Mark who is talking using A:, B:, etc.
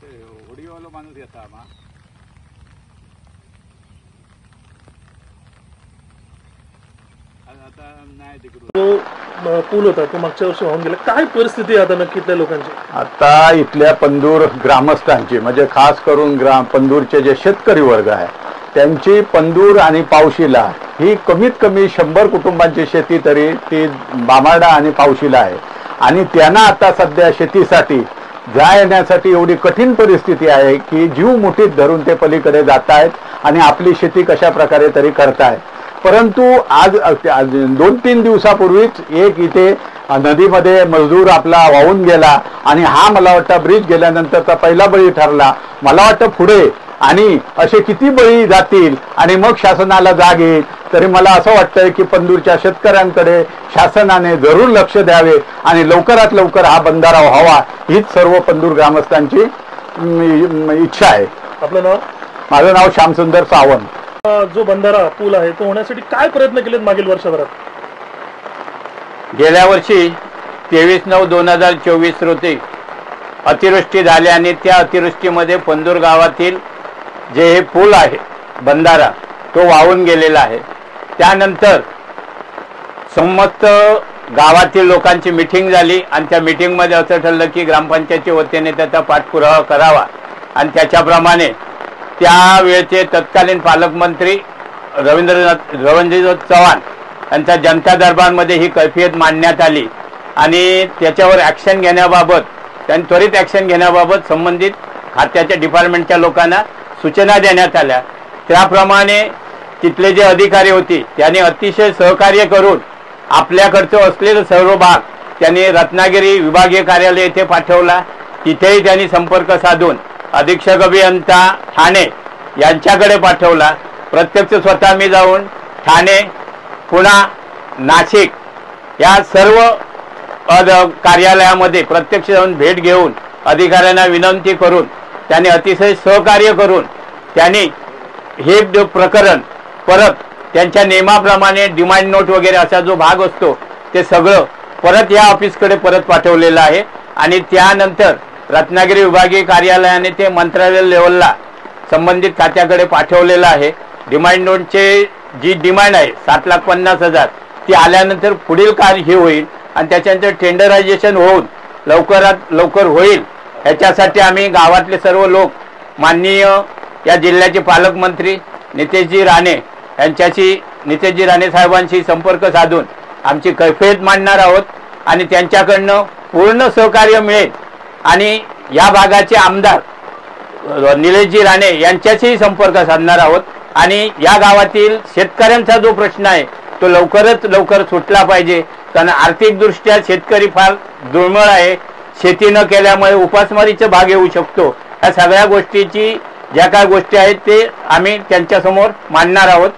A: होडीवाला माणूस येता आम्हा आता नाही तिकडून
B: तो पूल होता तो मागच्या वर्षी वाहून गेला. काय परिस्थिती आहे आता नक्की त्या लोकांची?
C: आता इथल्या पंदूर ग्रामस्थांची म्हणजे खास करून पंदूरचे जे शेतकरी वर्ग आहे त्यांची पंदूर आणि पावशीला ही कमीत कमी 100 कुटुंबांची शेती तरी ती बामाडा आणि पावशीला आहे आणि त्यांना आता सध्या शेतीसाठी जा येण्यासाठी एवढी कठीण परिस्थिती आहे की जीव मुठीत धरून ते पलीकडे जात आहेत आणि आपली शेती कशा प्रकारे तरी करतायत. परंतु आज 2-3 दिवसापूर्वीच एक इथे नदीमध्ये मजदूर आपला वाहून गेला आणि हा मला वाटतं ब्रिज गेल्यानंतरचा पहिला बळी ठरला. मला वाटतं पुढे आणि असे किती बळी जातील आणि मग शासनाला जाग येईल. तरी मला असं वाटतंय की पंदूरच्या शेतकऱ्यांकडे शासनाने जरूर लक्ष द्यावे आणि लवकरात लवकर हा बंधारा व्हावा हीच सर्व पंदूर ग्रामस्थांची इच्छा आहे.
B: आपलं नाव?
C: माझं नाव श्यामसुंदर सावंत.
B: जो बंधारा पूल आहे तो होण्यासाठी काय प्रयत्न केलेत मागील वर्षभरात?
D: गेल्या वर्षी 23/9/2024 रोजी अतिवृष्टी झाली आणि त्या अतिवृष्टीमध्ये पंदूर गावातील जे हे पूल आहे बंधारा तो वाहून गेलेला आहे. त्यानंतर समस्त गावातील लोकांची मिटिंग झाली आणि त्या मिटिंगमध्ये असं ठरलं की ग्रामपंचायतीच्या वतीने त्याचा पाठपुरावा करावा आणि त्याच्याप्रमाणे त्यावेळेचे तत्कालीन पालकमंत्री रवींद्रनाथ चव्हाण यांच्या जनता दरबारमध्ये ही कैफियत मांडण्यात आली आणि त्याच्यावर ॲक्शन घेण्याबाबत त्यांनी त्वरित ॲक्शन घेण्याबाबत संबंधित खात्याच्या डिपार्टमेंटच्या लोकांना सूचना देण्यात आल्या. त्याप्रमाणे तिथले जे अधिकारी होते त्यांनी अतिशय सहकार्य करून आपल्याकडचं असलेलं सर्व भाग त्यांनी रत्नागिरी विभागीय कार्यालय येथे पाठवला. तिथेही त्यांनी संपर्क साधून अधीक्षक अभियंता ठाणे यांच्याकडे पाठवला. प्रत्यक्ष स्वतः मी जाऊन ठाणे, पुणा, नाशिक या सर्व कार्यालयामध्ये प्रत्यक्ष जाऊन भेट घेऊन अधिकाऱ्यांना विनंती करून त्यांनी अतिशय सहकार्य करून त्यांनी हे प्रकरण परत त्यांच्या नियमाप्रमाणे डिमांड नोट वगैरे असा जो भाग असतो ते सगळं परत या ऑफिसकडे परत पाठवलेलं आहे आणि त्यानंतर रत्नागिरी विभागीय कार्यालयाने ते मंत्रालय लेवलला संबंधित खात्याकडे पाठवलेलं आहे. डिमांड नोटचे जी डिमांड आहे 7,50,000 ती आल्यानंतर पुढील कार्य हे होईल आणि त्याच्यानंतर टेंडरायझेशन होऊन लवकरात लवकर होईल. ह्याच्यासाठी आम्ही गावातले सर्व लोक माननीय या जिल्ह्याचे पालकमंत्री नितेशजी राणे यांच्याशी नितेशजी राणे साहेबांशी संपर्क साधून आमची कैफियत मांडणार आहोत आणि त्यांच्याकडनं पूर्ण सहकार्य मिळेल आणि या भागाचे आमदार निलेशजी राणे यांच्याशीही संपर्क साधणार आहोत आणि या गावातील शेतकऱ्यांचा जो प्रश्न आहे तो लवकरात लवकर सुटला पाहिजे. कारण आर्थिकदृष्ट्या शेतकरी फार दुर्मिळ आहे. शेती न केल्यामुळे उपासमारीचा भाग येऊ शकतो. या सगळ्या गोष्टीची ज्या काय गोष्टी आहेत ते आम्ही त्यांच्यासमोर मांडणार आहोत.